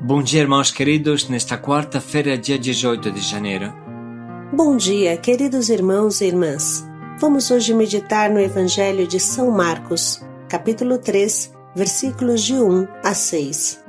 Bom dia, irmãos queridos, nesta quarta-feira, dia 18 de janeiro. Bom dia, queridos irmãos e irmãs. Vamos hoje meditar no Evangelho de São Marcos, capítulo 3, versículos de 1 a 6.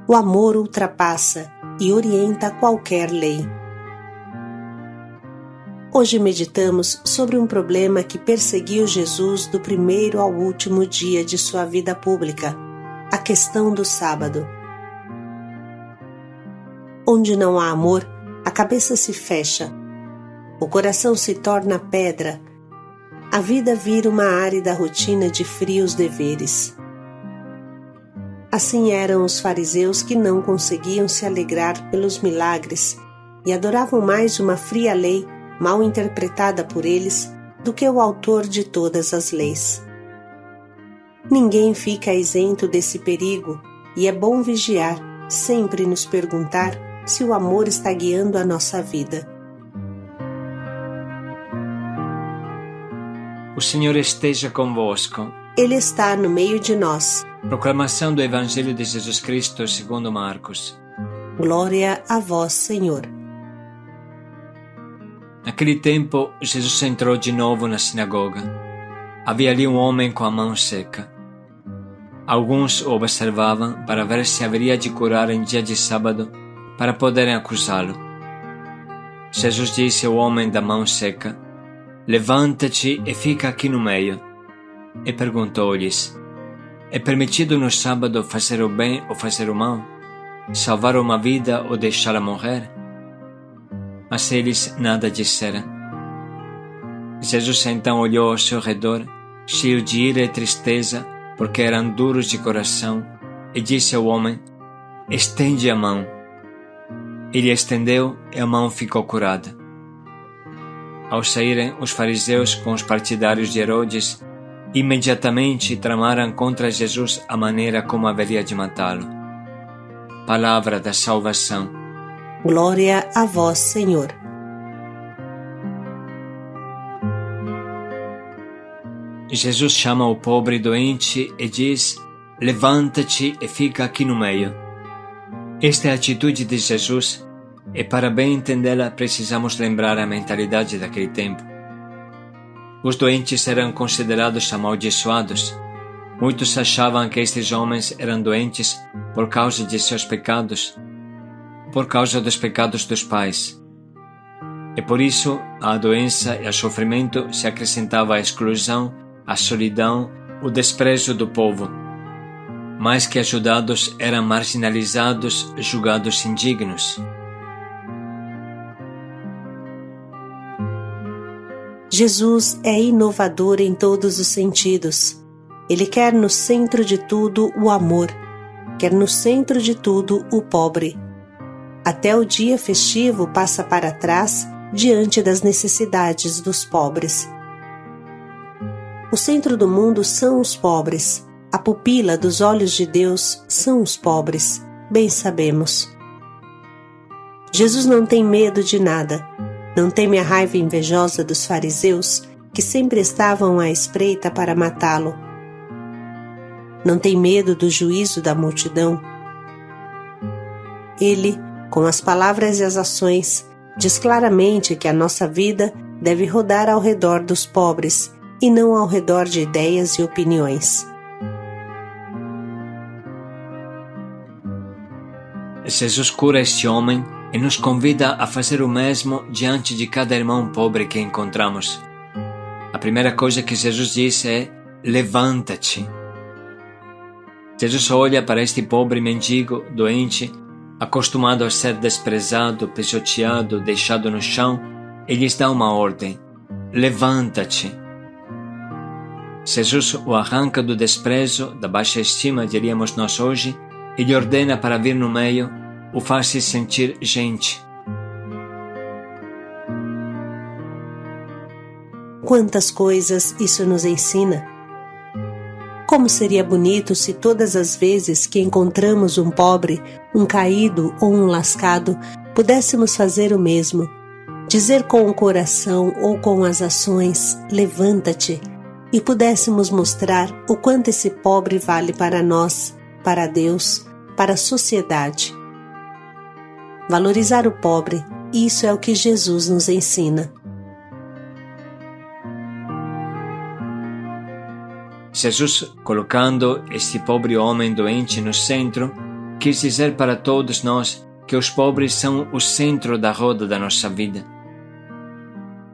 O amor ultrapassa e orienta qualquer lei. Hoje meditamos sobre um problema que perseguiu Jesus do primeiro ao último dia de sua vida pública, a questão do sábado. Onde não há amor, a cabeça se fecha, o coração se torna pedra, a vida vira uma árida rotina de frios deveres. Assim eram os fariseus que não conseguiam se alegrar pelos milagres e adoravam mais uma fria lei mal interpretada por eles do que o autor de todas as leis. Ninguém fica isento desse perigo e é bom vigiar, sempre nos perguntar se o amor está guiando a nossa vida. O Senhor esteja convosco. Ele está no meio de nós. Proclamação do Evangelho de Jesus Cristo segundo Marcos. Glória a vós, Senhor. Naquele tempo, Jesus entrou de novo na sinagoga. Havia ali um homem com a mão seca. Alguns o observavam para ver se haveria de curar em dia de sábado, para poderem acusá-lo. Jesus disse ao homem da mão seca: "Levanta-te e fica aqui no meio." E perguntou-lhes: "É permitido no sábado fazer o bem ou fazer o mal? Salvar uma vida ou deixá-la morrer?" Mas eles nada disseram. Jesus então olhou ao seu redor, cheio de ira e tristeza, porque eram duros de coração, e disse ao homem: "Estende a mão." Ele estendeu e a mão ficou curada. Ao saírem os fariseus com os partidários de Herodes, imediatamente tramaram contra Jesus a maneira como haveria de matá-lo. Palavra da salvação. Glória a vós, Senhor. Jesus chama o pobre doente e diz: "Levanta-te e fica aqui no meio." Esta é a atitude de Jesus, e para bem entendê-la precisamos lembrar a mentalidade daquele tempo. Os doentes eram considerados amaldiçoados. Muitos achavam que estes homens eram doentes por causa de seus pecados, por causa dos pecados dos pais. E por isso, à doença e ao sofrimento se acrescentava a exclusão, a solidão, o desprezo do povo. Mais que ajudados, eram marginalizados, julgados indignos. Jesus é inovador em todos os sentidos. Ele quer no centro de tudo o amor, quer no centro de tudo o pobre. Até o dia festivo passa para trás diante das necessidades dos pobres. O centro do mundo são os pobres. A pupila dos olhos de Deus são os pobres, bem sabemos. Jesus não tem medo de nada. Não teme a raiva invejosa dos fariseus, que sempre estavam à espreita para matá-lo. Não tem medo do juízo da multidão. Ele, com as palavras e as ações, diz claramente que a nossa vida deve rodar ao redor dos pobres e não ao redor de ideias e opiniões. Jesus cura este homem e nos convida a fazer o mesmo diante de cada irmão pobre que encontramos. A primeira coisa que Jesus diz é: "Levanta-te." Jesus olha para este pobre mendigo, doente, acostumado a ser desprezado, pisoteado, deixado no chão, e lhes dá uma ordem: "Levanta-te." Jesus o arranca do desprezo, da baixa estima, diríamos nós hoje, e lhe ordena para vir no meio, o faz-se sentir gente. Quantas coisas isso nos ensina! Como seria bonito se todas as vezes que encontramos um pobre, um caído ou um lascado, pudéssemos fazer o mesmo. Dizer com o coração ou com as ações: "Levanta-te", e pudéssemos mostrar o quanto esse pobre vale para nós, para Deus, para a sociedade. Valorizar o pobre, isso é o que Jesus nos ensina. Jesus, colocando este pobre homem doente no centro, quis dizer para todos nós que os pobres são o centro da roda da nossa vida.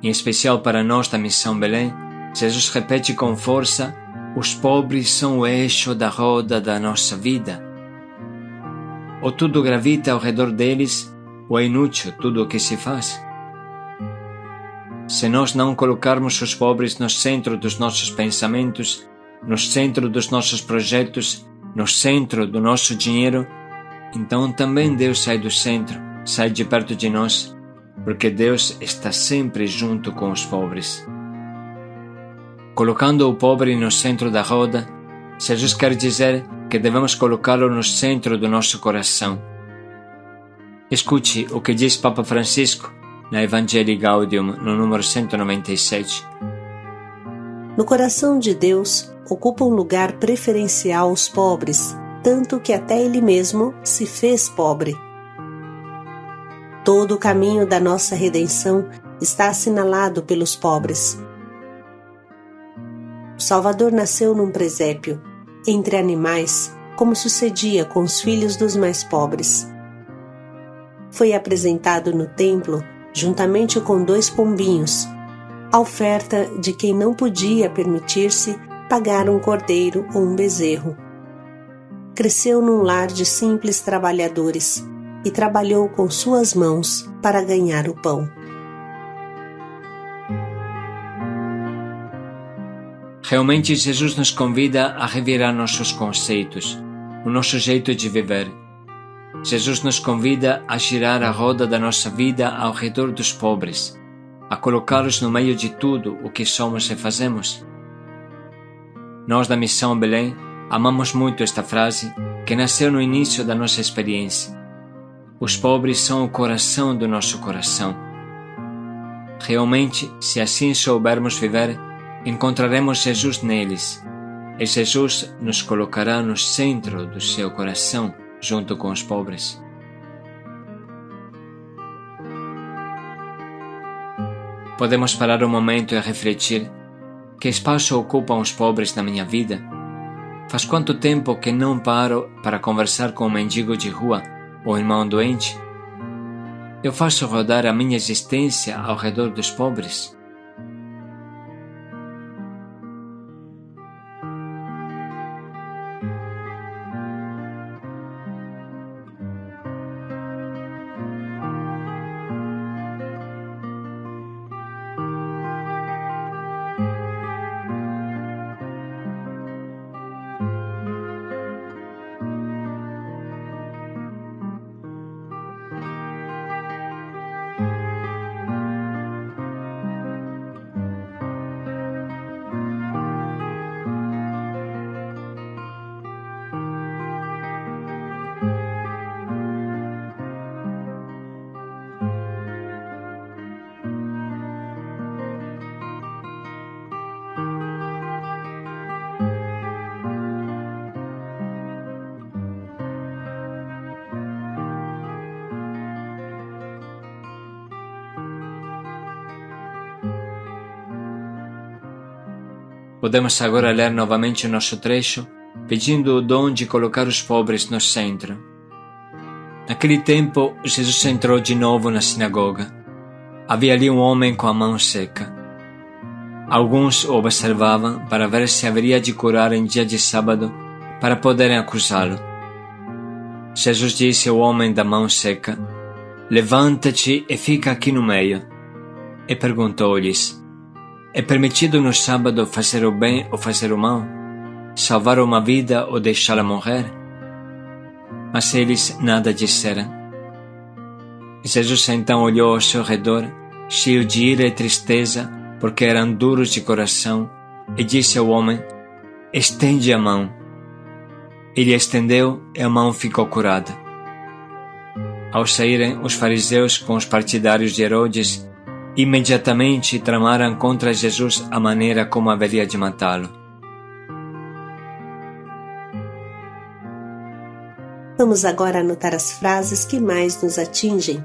Em especial para nós da Missão Belém, Jesus repete com força: os pobres são o eixo da roda da nossa vida. Ou tudo gravita ao redor deles, ou é inútil tudo o que se faz. Se nós não colocarmos os pobres no centro dos nossos pensamentos, no centro dos nossos projetos, no centro do nosso dinheiro, então também Deus sai do centro, sai de perto de nós, porque Deus está sempre junto com os pobres. Colocando o pobre no centro da roda, Jesus quer dizer que devemos colocá-lo no centro do nosso coração. Escute o que diz Papa Francisco na Evangelii Gaudium, no número 197. No coração de Deus, ocupa um lugar preferencial os pobres, tanto que até Ele mesmo se fez pobre. Todo o caminho da nossa redenção está assinalado pelos pobres. O Salvador nasceu num presépio, entre animais, como sucedia com os filhos dos mais pobres. Foi apresentado no templo, juntamente com 2 pombinhos, a oferta de quem não podia permitir-se pagar um cordeiro ou um bezerro. Cresceu num lar de simples trabalhadores e trabalhou com suas mãos para ganhar o pão. Realmente, Jesus nos convida a revirar nossos conceitos, o nosso jeito de viver. Jesus nos convida a girar a roda da nossa vida ao redor dos pobres, a colocá-los no meio de tudo o que somos e fazemos. Nós da Missão Belém amamos muito esta frase que nasceu no início da nossa experiência. Os pobres são o coração do nosso coração. Realmente, se assim soubermos viver, encontraremos Jesus neles, e Jesus nos colocará no centro do seu coração, junto com os pobres. Podemos parar um momento e refletir: que espaço ocupam os pobres na minha vida? Faz quanto tempo que não paro para conversar com um mendigo de rua ou irmão doente? Eu faço rodar a minha existência ao redor dos pobres? Podemos agora ler novamente o nosso trecho, pedindo o dom de colocar os pobres no centro. Naquele tempo, Jesus entrou de novo na sinagoga. Havia ali um homem com a mão seca. Alguns o observavam para ver se haveria de curar em dia de sábado, para poderem acusá-lo. Jesus disse ao homem da mão seca: "Levanta-te e fica aqui no meio." E perguntou-lhes: "É permitido no sábado fazer o bem ou fazer o mal? Salvar uma vida ou deixá-la morrer?" Mas eles nada disseram. Jesus então olhou ao seu redor, cheio de ira e tristeza, porque eram duros de coração, e disse ao homem: "Estende a mão." Ele estendeu e a mão ficou curada. Ao saírem os fariseus com os partidários de Herodes, imediatamente tramaram contra Jesus a maneira como haveria de matá-lo. Vamos agora anotar as frases que mais nos atingem.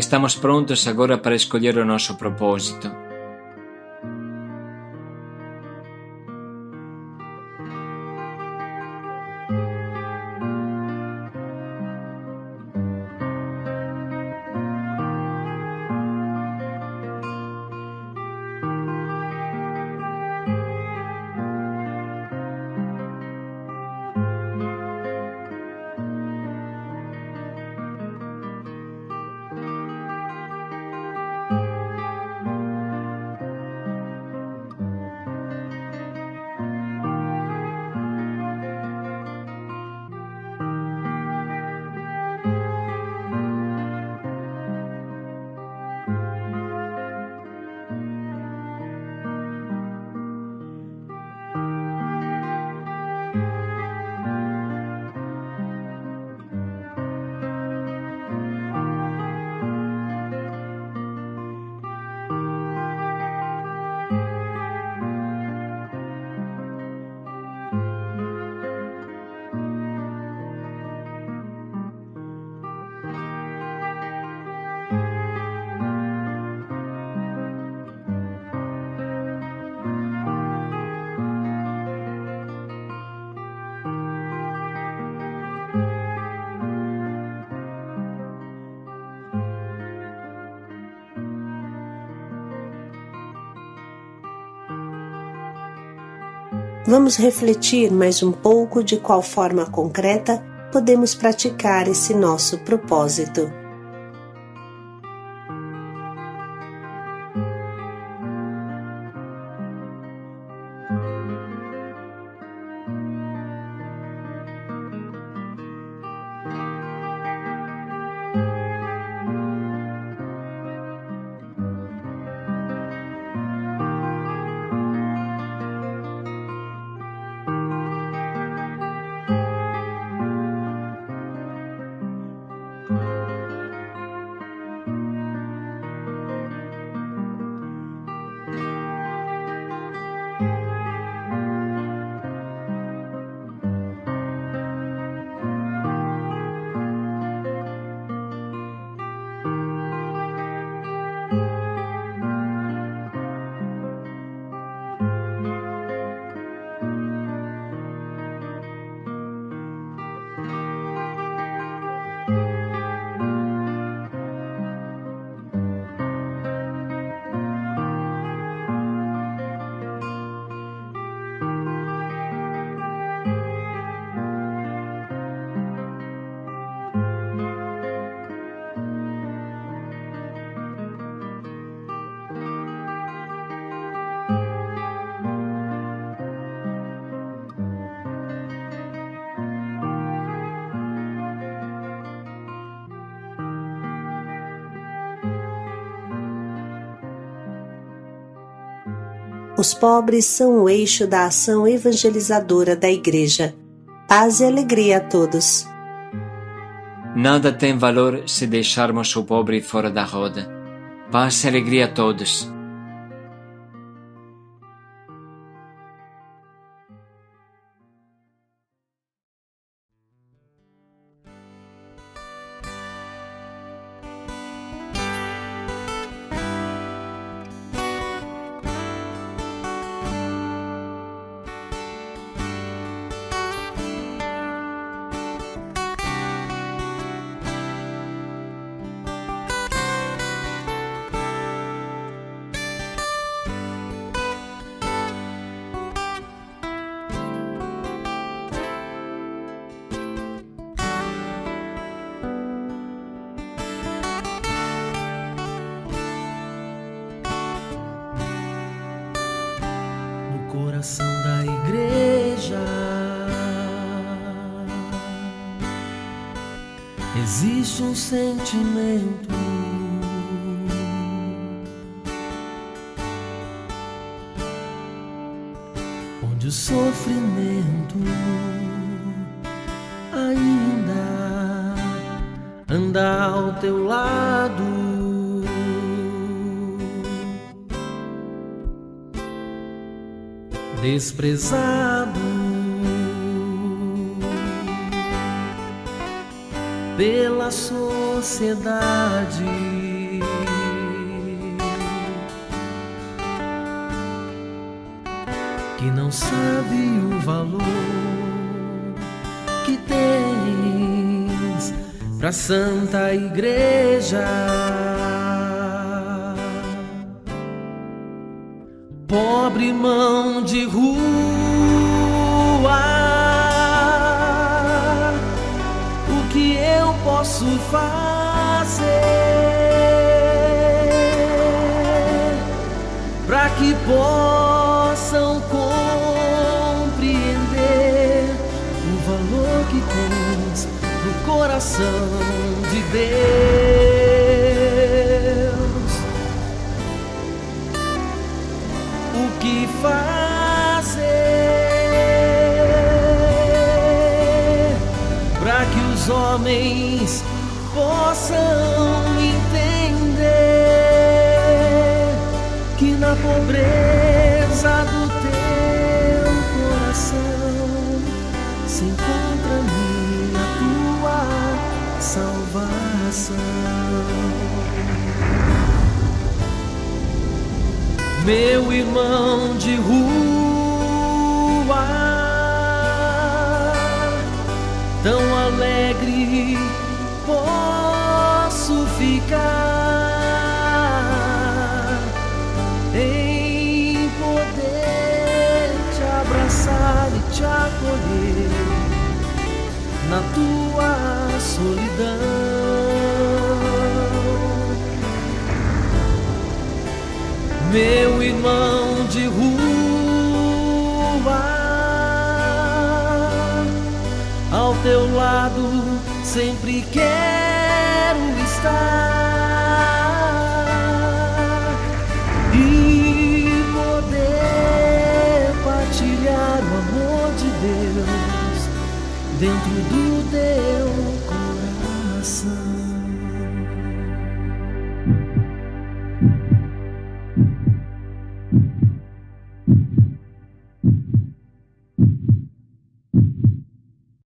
Estamos prontos agora para escolher o nosso propósito. Vamos refletir mais um pouco de qual forma concreta podemos praticar esse nosso propósito. Os pobres são o eixo da ação evangelizadora da Igreja. Paz e alegria a todos. Nada tem valor se deixarmos o pobre fora da roda. Paz e alegria a todos. Coração da igreja existe um sentimento onde o sofrimento ainda anda ao teu lado. Desprezado pela sociedade, que não sabe o valor que tens pra Santa Igreja. Pobre mão de rua, o que eu posso fazer para que possam compreender o valor que tens no coração de Deus? O que fazer para que os homens possam entender que na pobreza do teu coração se encontra a tua salvação? Meu irmão de rua, tão alegre posso ficar em poder te abraçar e te acolher na tua solidão. Meu irmão de rua, ao teu lado sempre quero estar e poder partilhar o amor de Deus dentro do